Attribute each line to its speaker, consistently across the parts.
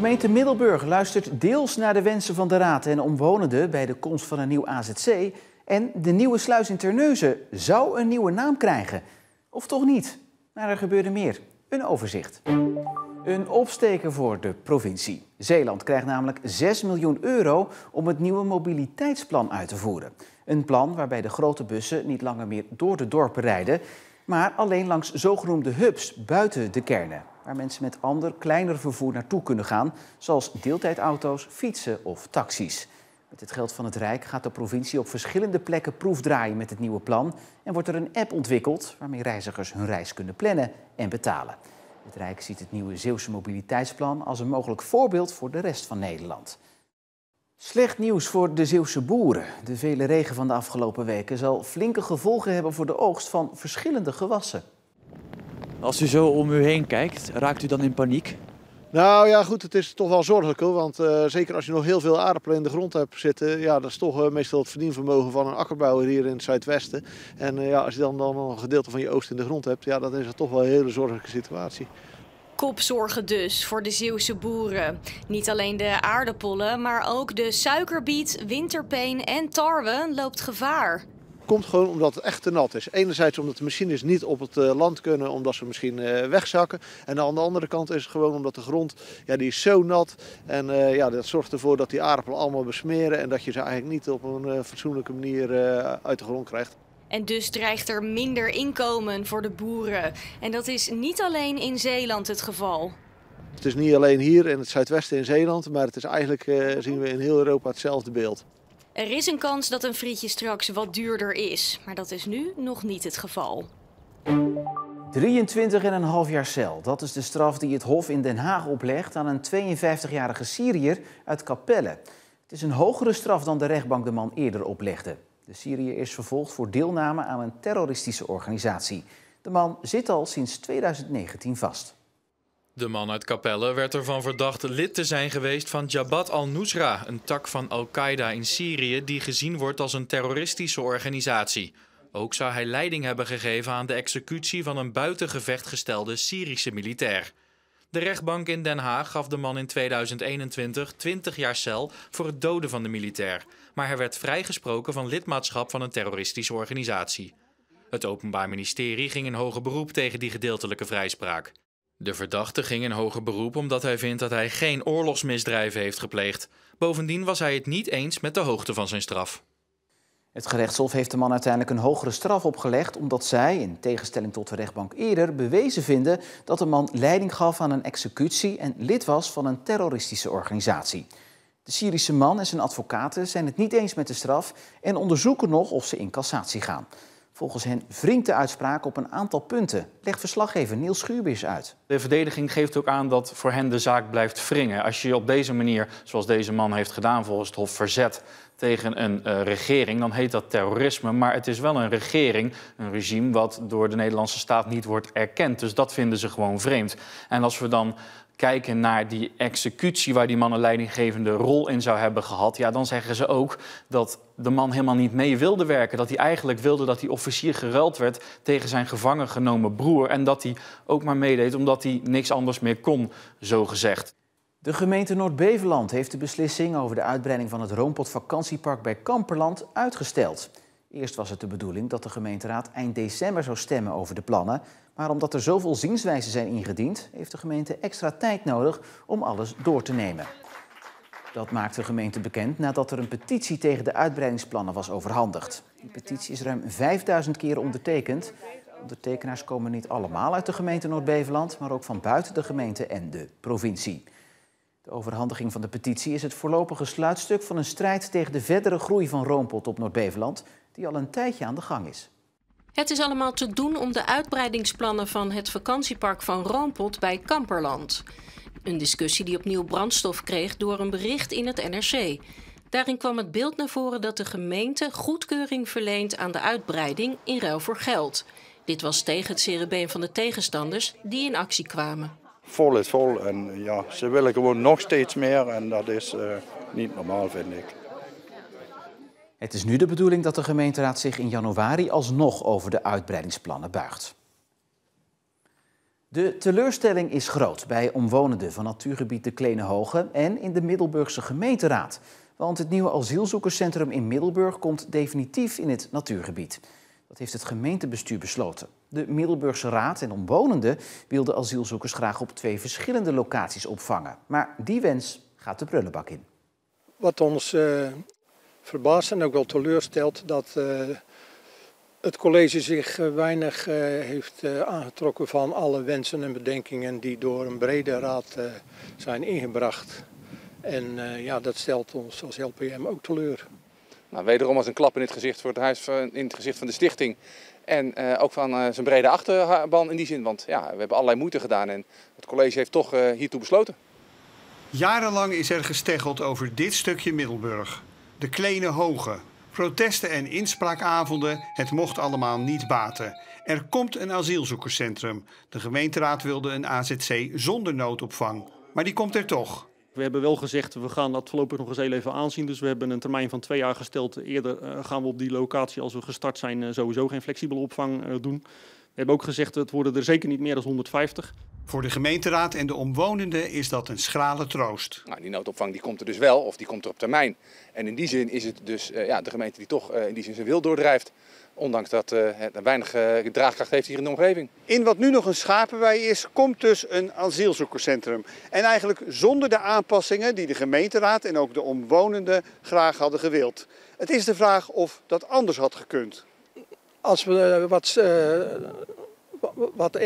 Speaker 1: Gemeente Middelburg luistert deels naar de wensen van de raad en omwonenden bij de komst van een nieuw AZC. En de nieuwe sluis in Terneuzen zou een nieuwe naam krijgen. Of toch niet? Maar er gebeurde meer. Een overzicht. Een opsteker voor de provincie. Zeeland krijgt namelijk 6 miljoen euro om het nieuwe mobiliteitsplan uit te voeren. Een plan waarbij de grote bussen niet langer meer door de dorpen rijden, maar alleen langs zogenoemde hubs buiten de kernen, waar mensen met ander, kleiner vervoer naartoe kunnen gaan, zoals deeltijdauto's, fietsen of taxis. Met het geld van het Rijk gaat de provincie op verschillende plekken proefdraaien met het nieuwe plan en wordt er een app ontwikkeld waarmee reizigers hun reis kunnen plannen en betalen. Het Rijk ziet het nieuwe Zeeuwse mobiliteitsplan als een mogelijk voorbeeld voor de rest van Nederland. Slecht nieuws voor de Zeeuwse boeren. De vele regen van de afgelopen weken zal flinke gevolgen hebben voor de oogst van verschillende gewassen.
Speaker 2: Als u zo om u heen kijkt, raakt u dan in paniek?
Speaker 3: Nou ja, goed, het is toch wel zorgelijk hoor. Want zeker als je nog heel veel aardappelen in de grond hebt zitten, ja, dat is toch meestal het verdienvermogen van een akkerbouwer hier in het zuidwesten. En ja, als je dan een gedeelte van je oogst in de grond hebt, ja, dan is het toch wel een hele zorgelijke situatie.
Speaker 4: Kopzorgen dus voor de Zeeuwse boeren. Niet alleen de aardappelen, maar ook de suikerbiet, winterpeen en tarwe loopt gevaar.
Speaker 3: Komt gewoon omdat het echt te nat is. Enerzijds omdat de machines niet op het land kunnen, omdat ze misschien wegzakken. En aan de andere kant is het gewoon omdat de grond, ja, die is zo nat. En ja, dat zorgt ervoor dat die aardappelen allemaal besmeren en dat je ze eigenlijk niet op een fatsoenlijke manier uit de grond krijgt.
Speaker 4: En dus dreigt er minder inkomen voor de boeren. En dat is niet alleen in Zeeland het geval.
Speaker 3: Het is niet alleen hier in het zuidwesten in Zeeland, maar het is eigenlijk, zien we in heel Europa hetzelfde beeld.
Speaker 4: Er is een kans dat een frietje straks wat duurder is, maar dat is nu nog niet het geval.
Speaker 1: 23,5 jaar cel, dat is de straf die het Hof in Den Haag oplegt aan een 52-jarige Syriër uit Capelle. Het is een hogere straf dan de rechtbank de man eerder oplegde. De Syriër is vervolgd voor deelname aan een terroristische organisatie. De man zit al sinds 2019 vast.
Speaker 5: De man uit Capelle werd ervan verdacht lid te zijn geweest van Jabhat al-Nusra, een tak van Al-Qaeda in Syrië die gezien wordt als een terroristische organisatie. Ook zou hij leiding hebben gegeven aan de executie van een buiten gevecht gestelde Syrische militair. De rechtbank in Den Haag gaf de man in 2021 20 jaar cel voor het doden van de militair. Maar hij werd vrijgesproken van lidmaatschap van een terroristische organisatie. Het Openbaar Ministerie ging in hoger beroep tegen die gedeeltelijke vrijspraak. De verdachte ging in hoger beroep omdat hij vindt dat hij geen oorlogsmisdrijven heeft gepleegd. Bovendien was hij het niet eens met de hoogte van zijn straf.
Speaker 1: Het gerechtshof heeft de man uiteindelijk een hogere straf opgelegd omdat zij, in tegenstelling tot de rechtbank eerder, bewezen vinden dat de man leiding gaf aan een executie en lid was van een terroristische organisatie. De Syrische man en zijn advocaten zijn het niet eens met de straf en onderzoeken nog of ze in cassatie gaan. Volgens hen wringt de uitspraak op een aantal punten, legt verslaggever Niels Schuurbiers uit.
Speaker 6: De verdediging geeft ook aan dat voor hen de zaak blijft wringen. Als je je op deze manier, zoals deze man heeft gedaan volgens het Hof, verzet tegen een regering, dan heet dat terrorisme. Maar het is wel een regering, een regime, wat door de Nederlandse staat niet wordt erkend. Dus dat vinden ze gewoon vreemd. En als we dan kijken naar die executie waar die man een leidinggevende rol in zou hebben gehad, ja, dan zeggen ze ook dat de man helemaal niet mee wilde werken. Dat hij eigenlijk wilde dat die officier geruild werd tegen zijn gevangen genomen broer. En dat hij ook maar meedeed omdat hij niks anders meer kon, zo gezegd.
Speaker 1: De gemeente Noord-Beveland heeft de beslissing over de uitbreiding van het Roompot vakantiepark bij Kamperland uitgesteld. Eerst was het de bedoeling dat de gemeenteraad eind december zou stemmen over de plannen. Maar omdat er zoveel zienswijzen zijn ingediend, heeft de gemeente extra tijd nodig om alles door te nemen. Dat maakt de gemeente bekend nadat er een petitie tegen de uitbreidingsplannen was overhandigd. Die petitie is ruim 5000 keer ondertekend. Ondertekenaars komen niet allemaal uit de gemeente Noord-Beveland, maar ook van buiten de gemeente en de provincie. De overhandiging van de petitie is het voorlopige sluitstuk van een strijd tegen de verdere groei van Roompot op Noord-Beveland, die al een tijdje aan de gang is.
Speaker 7: Het is allemaal te doen om de uitbreidingsplannen van het vakantiepark van Roompot bij Kamperland. Een discussie die opnieuw brandstof kreeg door een bericht in het NRC. Daarin kwam het beeld naar voren dat de gemeente goedkeuring verleent aan de uitbreiding in ruil voor geld. Dit was tegen het zere been van de tegenstanders die in actie kwamen.
Speaker 8: Vol is vol en ja, ze willen gewoon nog steeds meer en dat is niet normaal, vind ik.
Speaker 1: Het is nu de bedoeling dat de gemeenteraad zich in januari alsnog over de uitbreidingsplannen buigt. De teleurstelling is groot bij omwonenden van natuurgebied de Kleene Hoge en in de Middelburgse gemeenteraad. Want het nieuwe asielzoekerscentrum in Middelburg komt definitief in het natuurgebied. Dat heeft het gemeentebestuur besloten. De Middelburgse Raad en omwonenden wilden asielzoekers graag op 2 verschillende locaties opvangen. Maar die wens gaat de prullenbak in.
Speaker 9: Wat ons verbaast en ook wel teleurstelt, dat het college zich weinig heeft aangetrokken van alle wensen en bedenkingen die door een brede raad zijn ingebracht. En dat stelt ons als LPM ook teleur.
Speaker 10: Nou, wederom als een klap in het gezicht voor in het gezicht van de stichting. En ook van zijn brede achterban in die zin. Want ja, we hebben allerlei moeite gedaan en het college heeft toch hiertoe besloten.
Speaker 11: Jarenlang is er gesteggeld over dit stukje Middelburg. De Kleene Hoge. Protesten en inspraakavonden, het mocht allemaal niet baten. Er komt een asielzoekerscentrum. De gemeenteraad wilde een AZC zonder noodopvang. Maar die komt er toch.
Speaker 12: We hebben wel gezegd, we gaan dat voorlopig nog eens heel even aanzien. Dus we hebben een termijn van 2 jaar gesteld. Eerder gaan we op die locatie, als we gestart zijn, sowieso geen flexibele opvang doen. We hebben ook gezegd, het worden er zeker niet meer dan 150.
Speaker 11: Voor de gemeenteraad en de omwonenden is dat een schrale troost.
Speaker 10: Nou, die noodopvang die komt er dus wel, of die komt er op termijn. En in die zin is het dus de gemeente die toch in die zin zijn wil doordrijft. Ondanks dat het weinig draagkracht heeft hier in de omgeving.
Speaker 11: In wat nu nog een schapenwei is, komt dus een asielzoekerscentrum. En eigenlijk zonder de aanpassingen die de gemeenteraad en ook de omwonenden graag hadden gewild. Het is de vraag of dat anders had gekund.
Speaker 9: Als we wat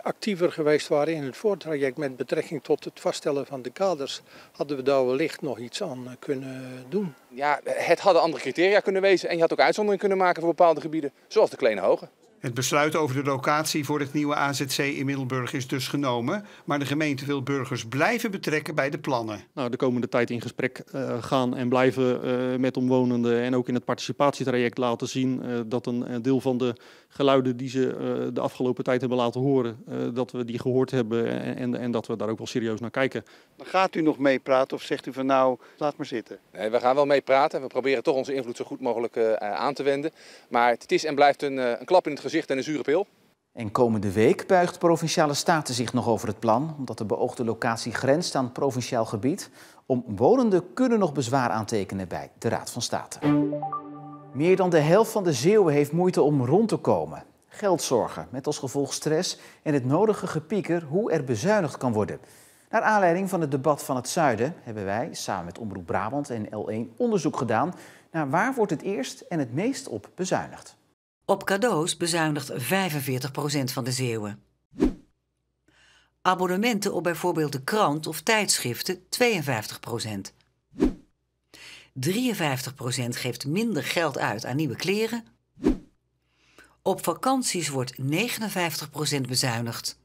Speaker 9: actiever geweest waren in het voortraject met betrekking tot het vaststellen van de kaders, hadden we daar wellicht nog iets aan kunnen doen.
Speaker 10: Ja, het hadden andere criteria kunnen wezen en je had ook uitzonderingen kunnen maken voor bepaalde gebieden, zoals de Kleene Hoge.
Speaker 11: Het besluit over de locatie voor het nieuwe AZC in Middelburg is dus genomen. Maar de gemeente wil burgers blijven betrekken bij de plannen.
Speaker 12: Nou, de komende tijd in gesprek gaan en blijven met omwonenden en ook in het participatietraject laten zien dat een deel van de geluiden die ze de afgelopen tijd hebben laten horen, dat we die gehoord hebben en dat we daar ook wel serieus naar kijken.
Speaker 11: Dan gaat u nog meepraten of zegt u van nou, laat maar zitten?
Speaker 10: Nee, we gaan wel meepraten. We proberen toch onze invloed zo goed mogelijk aan te wenden. Maar het is en blijft een klap in het gezicht en een zure pil.
Speaker 1: En komende week buigt Provinciale Staten zich nog over het plan, omdat de beoogde locatie grenst aan provinciaal gebied. Omwonenden kunnen nog bezwaar aantekenen bij de Raad van State. Meer dan de helft van de Zeeuwen heeft moeite om rond te komen. Geldzorgen, met als gevolg stress en het nodige gepieker hoe er bezuinigd kan worden. Naar aanleiding van het debat van het Zuiden hebben wij samen met Omroep Brabant en L1 onderzoek gedaan naar waar wordt het eerst en het meest op bezuinigd.
Speaker 13: Op cadeaus bezuinigt 45% van de Zeeuwen. Abonnementen op bijvoorbeeld de krant of tijdschriften 52%. 53% geeft minder geld uit aan nieuwe kleren. Op vakanties wordt 59% bezuinigd.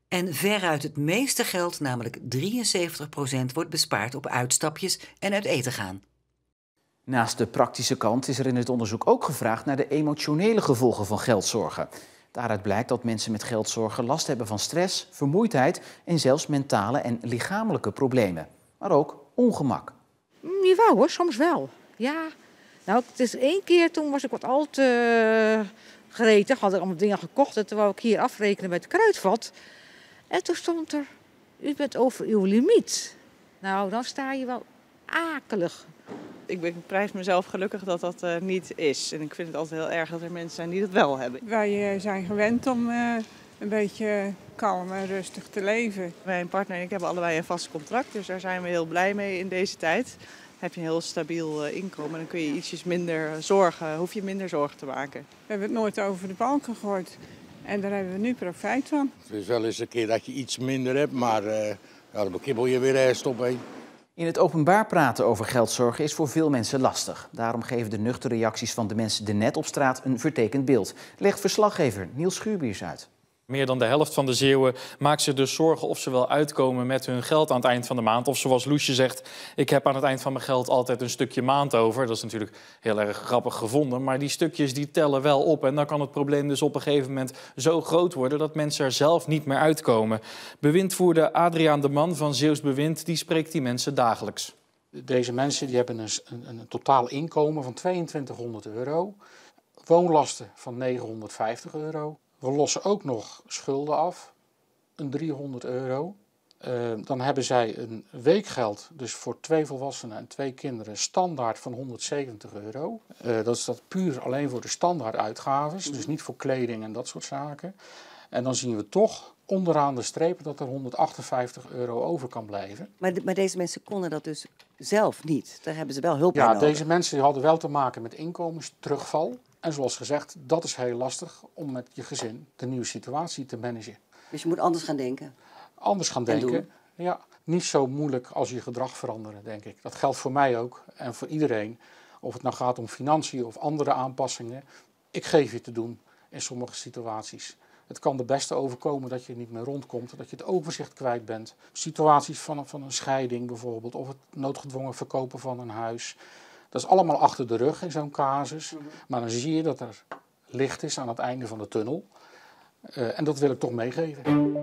Speaker 13: En veruit het meeste geld, namelijk 73%, wordt bespaard op uitstapjes en uit eten gaan.
Speaker 1: Naast de praktische kant is er in het onderzoek ook gevraagd naar de emotionele gevolgen van geldzorgen. Daaruit blijkt dat mensen met geldzorgen last hebben van stress, vermoeidheid en zelfs mentale en lichamelijke problemen. Maar ook ongemak.
Speaker 14: Jawel hoor, soms wel. Ja. Nou, het is 1 keer, toen was ik wat al te gretig, had ik allemaal dingen gekocht en toen wou ik hier afrekenen bij het kruidvat. En toen stond er, u bent over uw limiet. Nou, dan sta je wel akelig.
Speaker 15: Ik prijs mezelf gelukkig dat dat niet is. En ik vind het altijd heel erg dat er mensen zijn die dat wel hebben.
Speaker 16: Wij zijn gewend om een beetje kalm en rustig te leven.
Speaker 15: Mijn partner en ik hebben allebei een vast contract, dus daar zijn we heel blij mee in deze tijd. Dan heb je een heel stabiel inkomen en dan kun je ietsjes minder zorgen, hoef je minder zorgen te maken.
Speaker 16: We hebben het nooit over de balk gegooid en daar hebben we nu profijt van.
Speaker 17: Het is wel eens een keer dat je iets minder hebt, maar dan kibbel je weer ergens op.
Speaker 1: In het openbaar praten over geldzorgen is voor veel mensen lastig. Daarom geven de nuchtere reacties van de mensen er net op straat een vertekend beeld. Legt verslaggever Niels Schuurbiers uit.
Speaker 6: Meer dan de helft van de Zeeuwen maakt zich dus zorgen of ze wel uitkomen met hun geld aan het eind van de maand. Of zoals Loesje zegt, ik heb aan het eind van mijn geld altijd een stukje maand over. Dat is natuurlijk heel erg grappig gevonden. Maar die stukjes die tellen wel op. En dan kan het probleem dus op een gegeven moment zo groot worden dat mensen er zelf niet meer uitkomen. Bewindvoerder Adriaan de Man van Zeeuws Bewind, die spreekt die mensen dagelijks.
Speaker 18: Deze mensen die hebben een totaal inkomen van €2200. Woonlasten van €950. We lossen ook nog schulden af, een 300 euro. Dan hebben zij een weekgeld, dus voor 2 volwassenen en 2 kinderen, standaard van 170 euro. Dat is dat puur alleen voor de standaard uitgaves, dus niet voor kleding en dat soort zaken. En dan zien we toch onderaan de streep dat er 158 euro over kan blijven.
Speaker 19: Maar deze mensen konden dat dus zelf niet? Daar hebben ze wel hulp bij
Speaker 18: Ja,
Speaker 19: nodig?
Speaker 18: deze mensen hadden wel te maken met inkomensterugval. En zoals gezegd, dat is heel lastig om met je gezin de nieuwe situatie te managen.
Speaker 19: Dus je moet anders gaan denken?
Speaker 18: Anders gaan
Speaker 19: En
Speaker 18: denken.
Speaker 19: doen.
Speaker 18: Ja, niet zo moeilijk als je gedrag veranderen, denk ik. Dat geldt voor mij ook en voor iedereen. Of het nou gaat om financiën of andere aanpassingen. Ik geef je te doen in sommige situaties. Het kan de beste overkomen dat je niet meer rondkomt, dat je het overzicht kwijt bent. Situaties van een scheiding bijvoorbeeld, of het noodgedwongen verkopen van een huis. Dat is allemaal achter de rug in zo'n casus. Maar dan zie je dat er licht is aan het einde van de tunnel. En dat wil ik toch meegeven.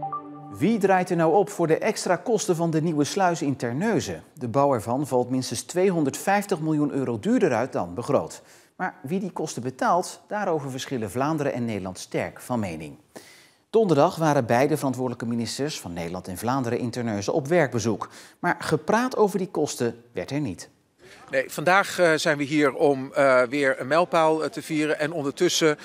Speaker 1: Wie draait er nou op voor de extra kosten van de nieuwe sluis in Terneuzen? De bouw ervan valt minstens 250 miljoen euro duurder uit dan begroot. Maar wie die kosten betaalt, daarover verschillen Vlaanderen en Nederland sterk van mening. Donderdag waren beide verantwoordelijke ministers van Nederland en Vlaanderen in Terneuzen op werkbezoek. Maar gepraat over die kosten werd er niet.
Speaker 20: Nee, vandaag zijn we hier om weer een mijlpaal te vieren. En ondertussen,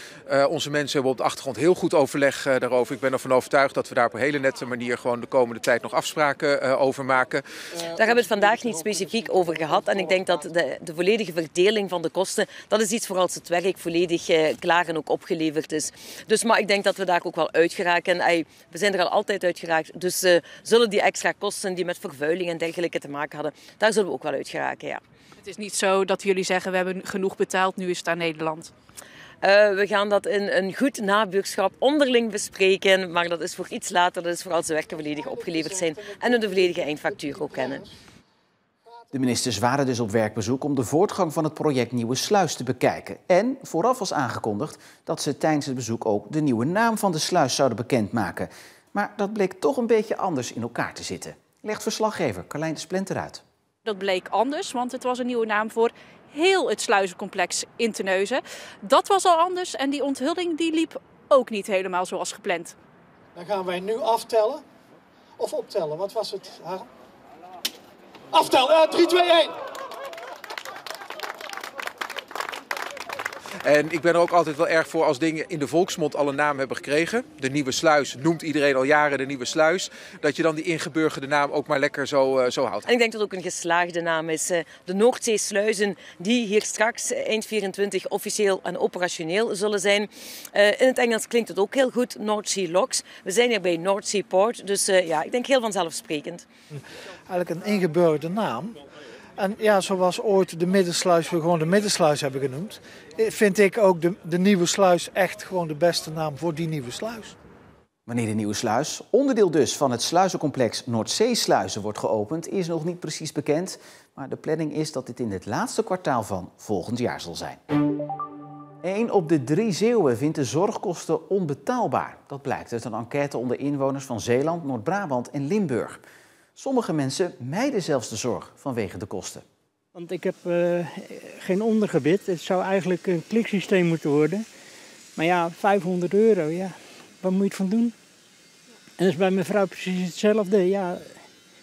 Speaker 20: onze mensen hebben op de achtergrond heel goed overleg daarover. Ik ben ervan overtuigd dat we daar op een hele nette manier gewoon de komende tijd nog afspraken over maken.
Speaker 21: Daar hebben we het vandaag niet specifiek over gehad. En ik denk dat de volledige verdeling van de kosten, dat is iets voor als het werk volledig klaar en ook opgeleverd is. Dus, maar ik denk dat we daar ook wel uit geraken. En we zijn er al altijd uit geraakt. Dus zullen die extra kosten die met vervuiling en dergelijke te maken hadden, daar zullen we ook wel uit geraken, ja.
Speaker 22: Het is niet zo dat jullie zeggen, we hebben genoeg betaald, nu is het aan Nederland.
Speaker 21: We gaan dat in een goed nabuurschap onderling bespreken, maar dat is voor iets later, dat is voor als de werken volledig opgeleverd zijn en we de volledige eindfactuur ook kennen.
Speaker 1: De ministers waren dus op werkbezoek om de voortgang van het project Nieuwe Sluis te bekijken. En vooraf was aangekondigd dat ze tijdens het bezoek ook de nieuwe naam van de sluis zouden bekendmaken. Maar dat bleek toch een beetje anders in elkaar te zitten. Legt verslaggever Carlijn de Splinter uit.
Speaker 22: Dat bleek anders, want het was een nieuwe naam voor heel het sluizencomplex in Terneuzen. Dat was al anders en die onthulling die liep ook niet helemaal zoals gepland.
Speaker 23: Dan gaan wij nu aftellen of optellen. Wat was het, Harm? Aftellen, 3, 2, 1.
Speaker 20: En ik ben er ook altijd wel erg voor als dingen in de volksmond al een naam hebben gekregen. De Nieuwe Sluis noemt iedereen al jaren de Nieuwe Sluis. Dat je dan die ingeburgerde naam ook maar lekker zo houdt.
Speaker 21: En ik denk dat het ook een geslaagde naam is. De Noordzeesluizen die hier straks eind 24 officieel en operationeel zullen zijn. In het Engels klinkt het ook heel goed, North Sea Locks. We zijn hier bij North Sea Port, dus ja, ik denk heel vanzelfsprekend.
Speaker 23: Eigenlijk een ingeburgerde naam. En ja, zoals ooit de Middensluis we gewoon de Middensluis hebben genoemd, vind ik ook de Nieuwe Sluis echt gewoon de beste naam voor die Nieuwe Sluis.
Speaker 1: Wanneer de Nieuwe Sluis, onderdeel dus van het sluizencomplex Noordzeesluizen, wordt geopend, is nog niet precies bekend. Maar de planning is dat dit in het laatste kwartaal van volgend jaar zal zijn. 1 op de 3 Zeeuwen vindt de zorgkosten onbetaalbaar. Dat blijkt uit een enquête onder inwoners van Zeeland, Noord-Brabant en Limburg. Sommige mensen mijden zelfs de zorg vanwege de kosten.
Speaker 24: Want ik heb geen ondergebit. Het zou eigenlijk een kliksysteem moeten worden. Maar ja, 500 euro, ja. Wat moet je het van doen? En dat is bij mijn vrouw precies hetzelfde. Ja,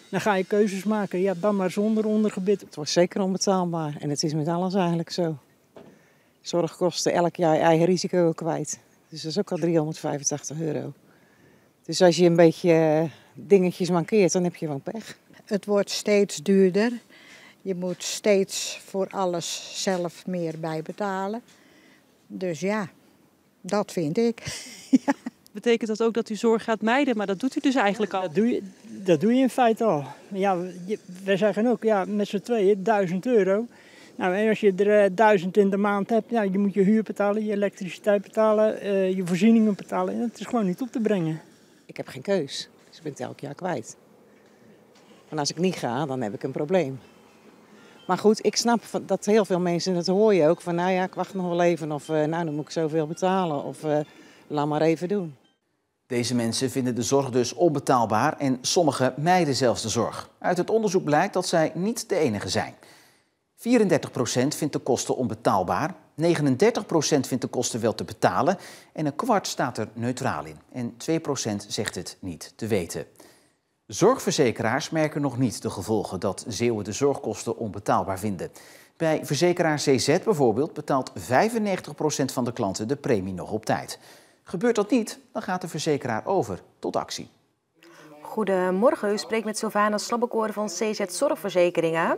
Speaker 24: dan ga je keuzes maken. Ja, dan maar zonder ondergebit.
Speaker 25: Het wordt zeker onbetaalbaar. En het is met alles eigenlijk zo. Zorgkosten elk jaar eigen risico kwijt. Dus dat is ook al 385 euro. Dus als je een beetje dingetjes mankeert, dan heb je wel pech.
Speaker 26: Het wordt steeds duurder. Je moet steeds voor alles zelf meer bijbetalen. Dus ja, dat vind ik. Ja.
Speaker 27: Betekent dat ook dat u zorg gaat mijden? Maar dat doet u dus eigenlijk al.
Speaker 24: Dat doe je in feite al. Ja, wij zeggen ook, ja, met z'n tweeën 1000 euro. Nou, en als je er 1000 in de maand hebt, ja, je moet je huur betalen, je elektriciteit betalen, je voorzieningen betalen. Dat is gewoon niet op te brengen.
Speaker 25: Ik heb geen keus, dus ik ben het elk jaar kwijt. En als ik niet ga, dan heb ik een probleem. Maar goed, ik snap dat heel veel mensen, dat hoor je ook, van nou ja, ik wacht nog wel even. Of nou, dan moet ik zoveel betalen. Of laat maar even doen.
Speaker 1: Deze mensen vinden de zorg dus onbetaalbaar en sommigen mijden zelfs de zorg. Uit het onderzoek blijkt dat zij niet de enige zijn. 34% vindt de kosten onbetaalbaar, 29% 39% vindt de kosten wel te betalen en een kwart staat er neutraal in. En 2% zegt het niet te weten. Zorgverzekeraars merken nog niet de gevolgen dat Zeeuwen de zorgkosten onbetaalbaar vinden. Bij verzekeraar CZ bijvoorbeeld betaalt 95% van de klanten de premie nog op tijd. Gebeurt dat niet, dan gaat de verzekeraar over tot actie.
Speaker 2: Goedemorgen, u spreekt met Sylvana Slabbekoor van CZ Zorgverzekeringen.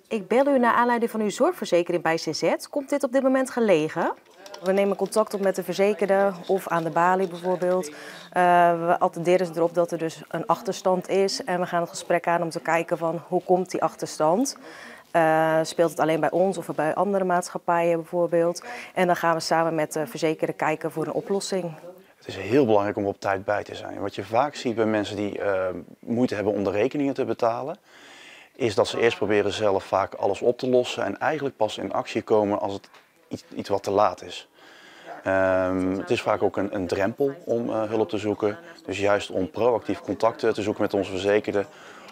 Speaker 2: Ik bel u naar aanleiding van uw zorgverzekering bij CZ. Komt dit op dit moment gelegen? We nemen contact op met de verzekerde of aan de balie bijvoorbeeld. We attenderen erop dat er dus een achterstand is. En we gaan het gesprek aan om te kijken van hoe komt die achterstand. Speelt het alleen bij ons of bij andere maatschappijen bijvoorbeeld. En dan gaan we samen met de verzekerde kijken voor een oplossing.
Speaker 3: Het is heel belangrijk om op tijd bij te zijn. Wat je vaak ziet bij mensen die moeite hebben om de rekeningen te betalen, is dat ze eerst proberen zelf vaak alles op te lossen en eigenlijk pas in actie komen als het iets wat te laat is. Het is vaak ook een drempel om hulp te zoeken. Dus juist om proactief contact te zoeken met onze verzekerden,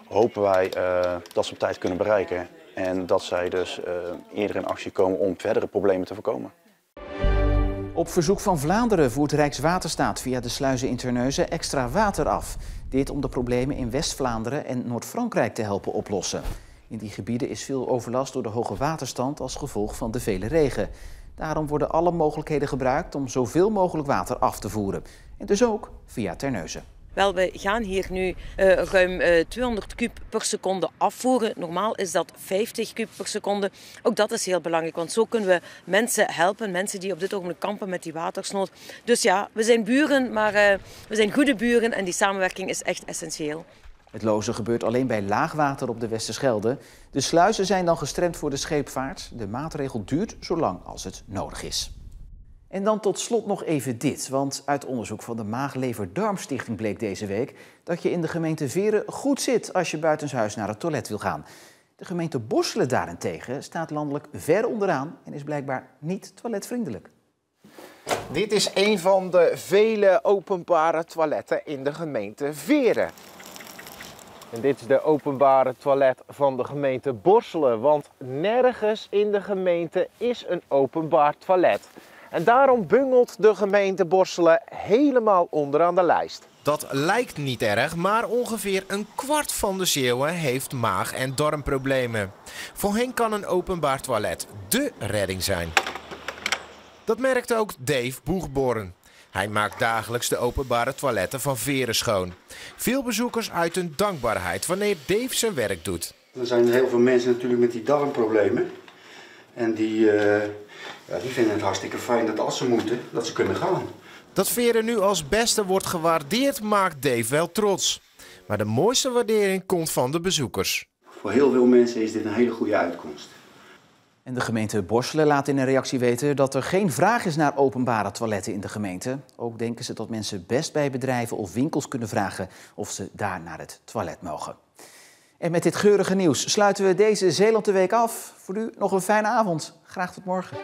Speaker 3: hopen wij dat ze op tijd kunnen bereiken. En dat zij dus eerder in actie komen om verdere problemen te voorkomen.
Speaker 1: Op verzoek van Vlaanderen voert Rijkswaterstaat via de sluizen in Terneuzen extra water af. Dit om de problemen in West-Vlaanderen en Noord-Frankrijk te helpen oplossen. In die gebieden is veel overlast door de hoge waterstand als gevolg van de vele regen. Daarom worden alle mogelijkheden gebruikt om zoveel mogelijk water af te voeren. En dus ook via Terneuzen.
Speaker 21: Wel, we gaan hier nu ruim 200 kub per seconde afvoeren. Normaal is dat 50 kub per seconde. Ook dat is heel belangrijk, want zo kunnen we mensen helpen. Mensen die op dit ogenblik kampen met die watersnood. Dus ja, we zijn buren, maar we zijn goede buren en die samenwerking is echt essentieel.
Speaker 1: Het lozen gebeurt alleen bij laagwater op de Westerschelde. De sluizen zijn dan gestremd voor de scheepvaart. De maatregel duurt zolang als het nodig is. En dan tot slot nog even dit, want uit onderzoek van de Maag-Lever-Darmstichting bleek deze week dat je in de gemeente Veren goed zit als je buitenshuis naar het toilet wil gaan. De gemeente Borselen daarentegen staat landelijk ver onderaan en is blijkbaar niet toiletvriendelijk.
Speaker 4: Dit is een van de vele openbare toiletten in de gemeente Veren. En dit is de openbare toilet van de gemeente Borselen, want nergens in de gemeente is een openbaar toilet. En daarom bungelt de gemeente Borselen helemaal onderaan de lijst.
Speaker 5: Dat lijkt niet erg, maar ongeveer een kwart van de Zeeuwen heeft maag- en darmproblemen. Voor hen kan een openbaar toilet dé redding zijn. Dat merkte ook Dave Boegborn. Hij maakt dagelijks de openbare toiletten van Veren schoon. Veel bezoekers uiten dankbaarheid wanneer Dave zijn werk doet.
Speaker 7: Er zijn heel veel mensen natuurlijk met die darmproblemen. En die vinden het hartstikke fijn dat als ze moeten, dat ze kunnen gaan.
Speaker 5: Dat Veren nu als beste wordt gewaardeerd maakt Dave wel trots. Maar de mooiste waardering komt van de bezoekers.
Speaker 7: Voor heel veel mensen is dit een hele goede uitkomst.
Speaker 1: En de gemeente Borselen laat in een reactie weten dat er geen vraag is naar openbare toiletten in de gemeente. Ook denken ze dat mensen best bij bedrijven of winkels kunnen vragen of ze daar naar het toilet mogen. En met dit geurige nieuws sluiten we deze Zeeland de Week af. Voor u nog een fijne avond. Graag tot morgen.